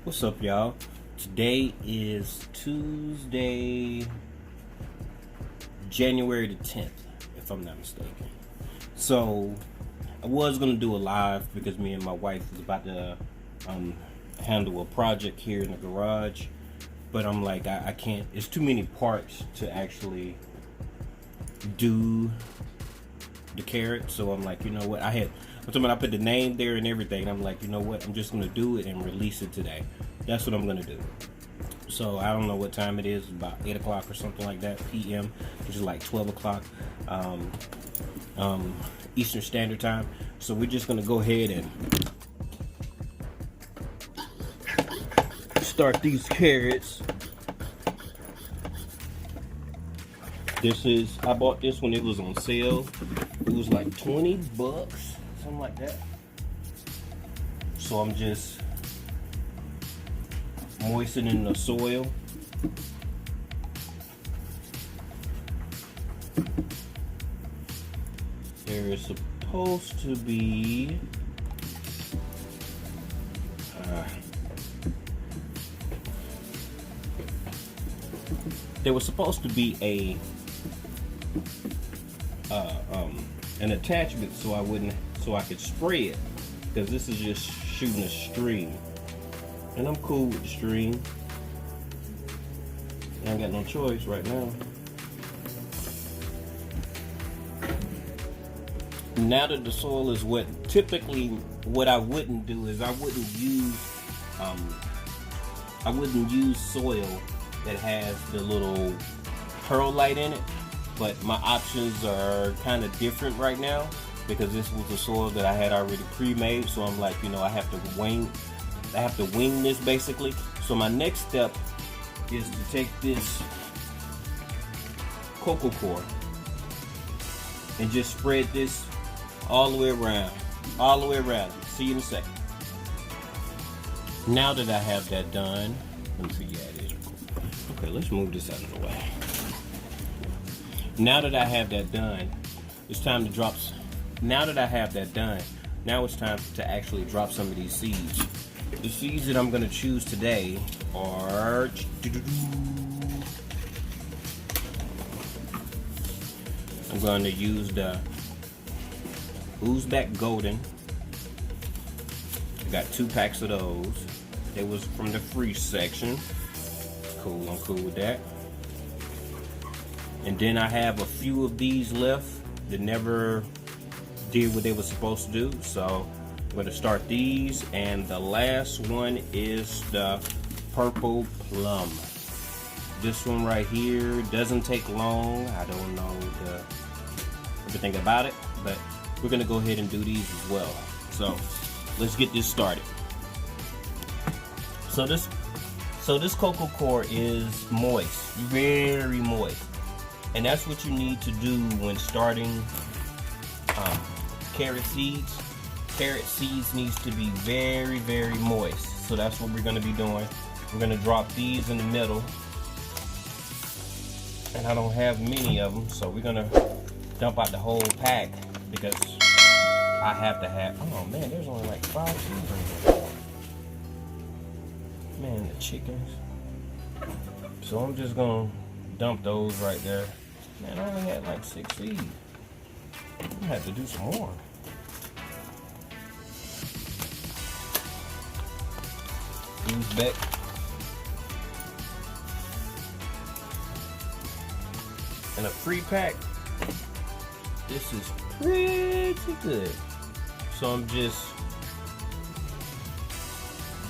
What's up, y'all? Today is Tuesday, January the 10th, if I'm not mistaken. So, I was going to do a live because me and my wife was about to handle a project here in the garage. But I'm like, I can't, it's too many parts to actually do the carrot. So I'm like, you know what, I put the name there and everything. I'm like, you know what, I'm just gonna do it and release it today. That's what I'm gonna do. So I don't know what time it is, about 8 o'clock or something like that p.m., which is like 12 o'clock Eastern Standard Time. So we're just gonna go ahead and start these carrots. I bought this when it was on sale. It was like 20 bucks, something like that. So I'm just moistening the soil. There is supposed to be there was supposed to be an attachment so I could spray it, because this is just shooting a stream, and I'm cool with the stream. I ain't got no choice right now. Now that the soil is wet, typically what I wouldn't do is I wouldn't use soil that has the little perlite in it. But my options are kind of different right now because this was the soil that I had already pre-made. So I'm like, you know, I have to wing this basically. So my next step is to take this coco coir and just spread this all the way around. See you in a second. Now that I have that done, let me see. Yeah, it is. Okay, let's move this out of the way. Now that I have that done, it's time to drop. Now that I have that done, now it's time to actually drop some of these seeds. The seeds that I'm going to choose today are I'm going to use the Uzbek Golden. I got 2 packs of those. They was from the free section. Cool, I'm cool with that. And then I have a few of these left that never did what they were supposed to do. So I'm going to start these. And the last one is the purple plum. This one right here doesn't take long. I don't know everything about it, but we're going to go ahead and do these as well. So let's get this started. So this coco coir is moist, very moist. And that's what you need to do when starting carrot seeds. Carrot seeds needs to be very, very moist. So that's what we're going to be doing. We're going to drop these in the middle. And I don't have many of them, so we're going to dump out the whole pack because I have to have. Oh man, there's only like 5 seeds in here. Man, the chickens. So I'm just going to dump those right there. Man, I only had like 6 seeds. I'm gonna have to do some more. Uzbek. And a free pack. This is pretty good. So I'm just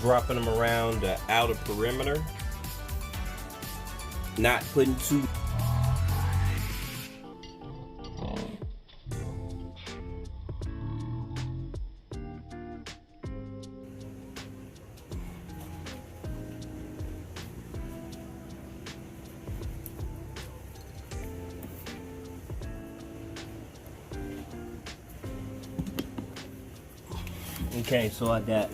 dropping them around the outer perimeter. Not putting too. Okay, so I got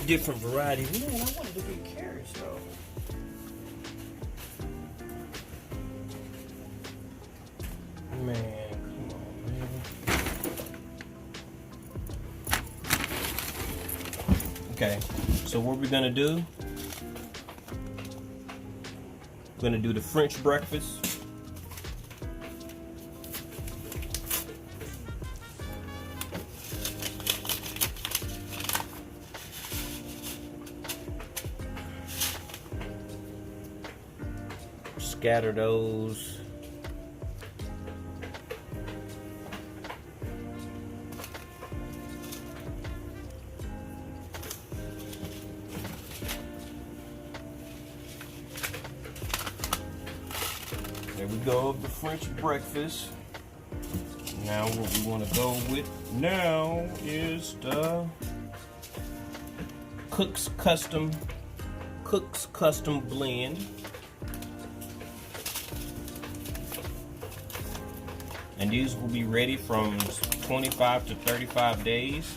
different varieties. Man, I wanted to get carrots though. Man, come on, man. Okay, so what we're gonna do, we're gonna do the French breakfast. Scatter those. There we go, the French breakfast. Now what we want to go with now is the Cook's Custom blend. And these will be ready from 25 to 35 days.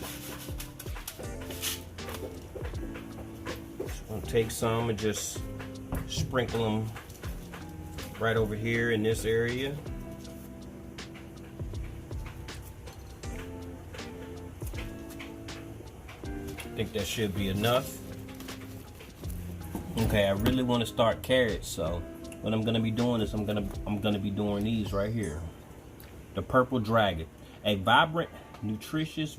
Just gonna take some and just sprinkle them right over here in this area. I think that should be enough. Okay, I really want to start carrots, so what I'm gonna be doing is I'm gonna be doing these right here. The Purple Dragon, a vibrant, nutritious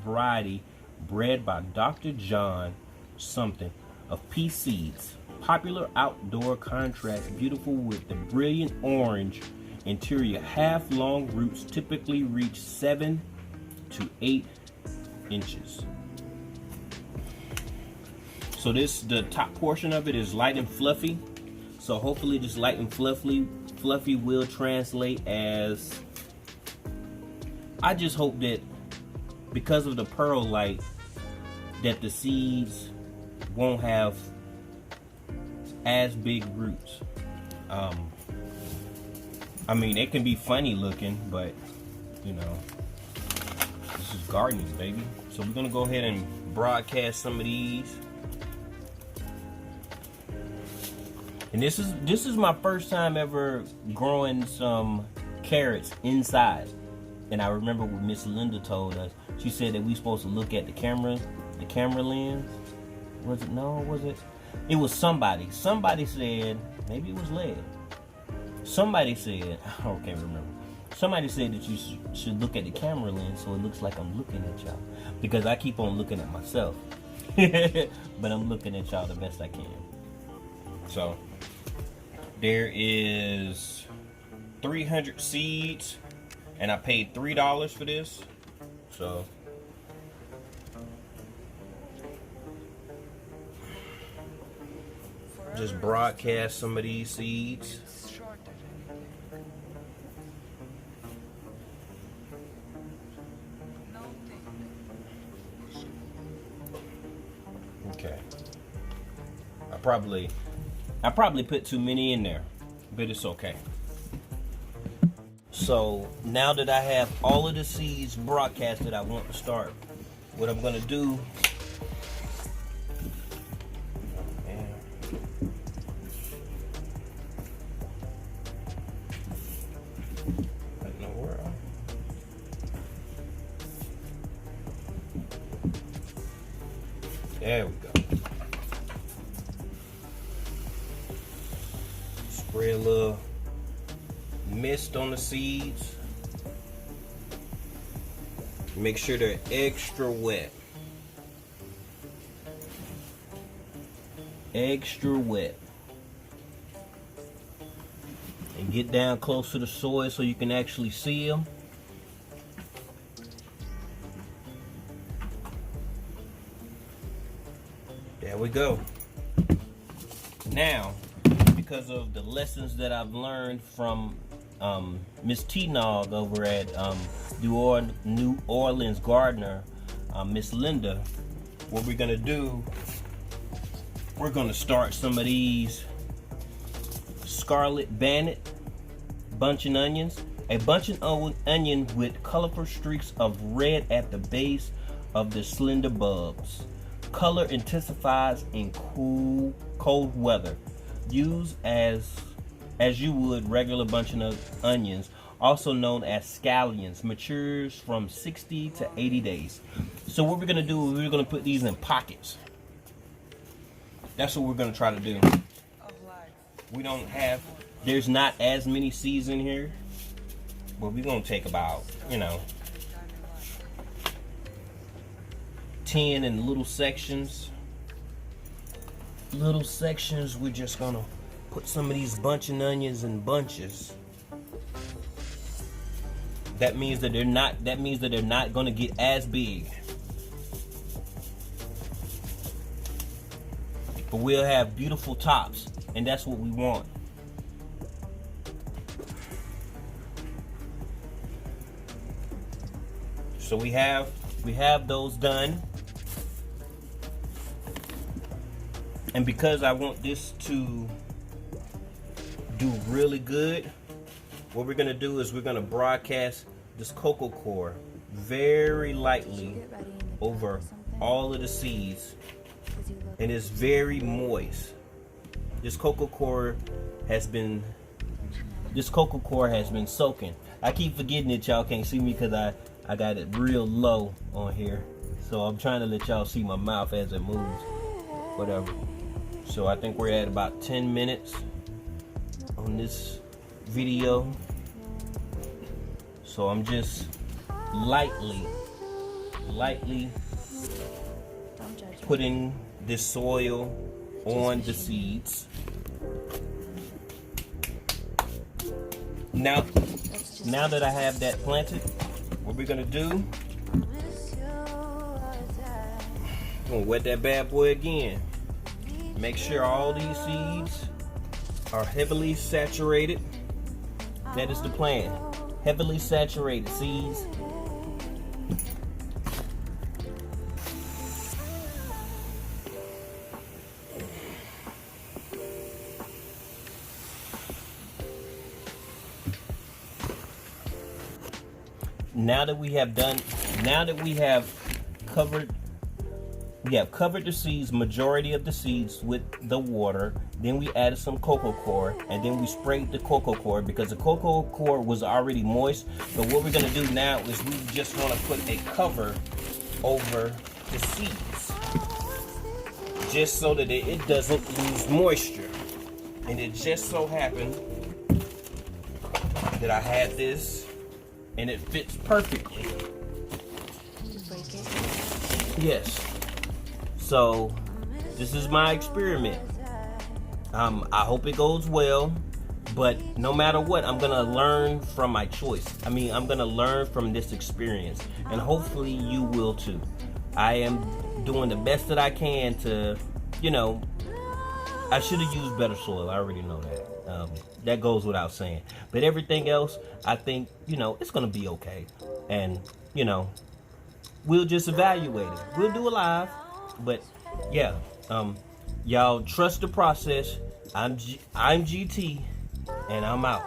variety bred by Dr. John something of pea seeds. Popular outdoor contrast, beautiful with the brilliant orange interior. Half-long roots typically reach 7 to 8 inches. So the top portion of it is light and fluffy. So hopefully this light and fluffy will translate as, I just hope that because of the pearl light that the seeds won't have as big roots. I mean, it can be funny looking, but you know, this is gardening, baby. So we're gonna go ahead and broadcast some of these. And this is my first time ever growing some carrots inside. And I remember what Miss Linda told us. She said that we supposed to look at the camera lens. Was it? No, was it? It was somebody. Somebody said, maybe it was Led. Somebody said, I can't remember. Somebody said that you should look at the camera lens so it looks like I'm looking at y'all. Because I keep on looking at myself. But I'm looking at y'all the best I can. So, there is 300 seeds. And I paid $3 for this. So, just broadcast some of these seeds. Okay. I probably put too many in there, but it's okay. So now that I have all of the seeds broadcasted, I want to start. What I'm gonna do, what in the world? There we go. Spray a little mist on the seeds. Make sure they're extra wet. Extra wet. And get down close to the soil so you can actually see them. There we go. Now, because of the lessons that I've learned from Miss T-Nog over at New Orleans Gardener, Miss Linda, what we're gonna do, we're gonna start some of these Scarlet Bandit bunching onions. A bunching onion with colorful streaks of red at the base of the slender bulbs. Color intensifies in cold weather. Use as you would regular bunching of onions also known as scallions, matures from 60 to 80 days. So what we're gonna do is we're gonna put these in pockets. That's what we're gonna try to do. We don't have, there's not as many seeds in here, but we're gonna take about, 10 in little sections. Little sections, we're just gonna put some of these bunching onions in bunches. That means that they're not gonna get as big. But we'll have beautiful tops, and that's what we want. So we have those done. And because I want this to do really good, what we're gonna do is we're gonna broadcast this cocoa core very lightly over all of the seeds, and it's very moist. This cocoa core has been soaking. I keep forgetting that y'all can't see me because I got it real low on here, so I'm trying to let y'all see my mouth as it moves. Whatever. So I think we're at about 10 minutes on this video. So I'm just lightly putting this soil on the seeds. Now that I have that planted, what we're gonna do, I'm gonna wet that bad boy again. Make sure all these seeds are heavily saturated. That is the plan. Heavily saturated seeds. Now that we have covered the seeds, majority of the seeds with the water. Then we added some cocoa core, and then we sprayed the cocoa core because the cocoa core was already moist. But what we're gonna do now is we just wanna put a cover over the seeds, just so that it doesn't lose moisture. And it just so happened that I had this, and it fits perfectly. Yes. So this is my experiment. I hope it goes well, but no matter what, I'm gonna learn from my choice. I'm gonna learn from this experience, and hopefully you will too. I am doing the best that I can to, I should have used better soil. I already know that. That goes without saying. But everything else, I think, it's gonna be okay. And, we'll just evaluate it. We'll do a live. But yeah, y'all trust the process. I'm GT, and I'm out.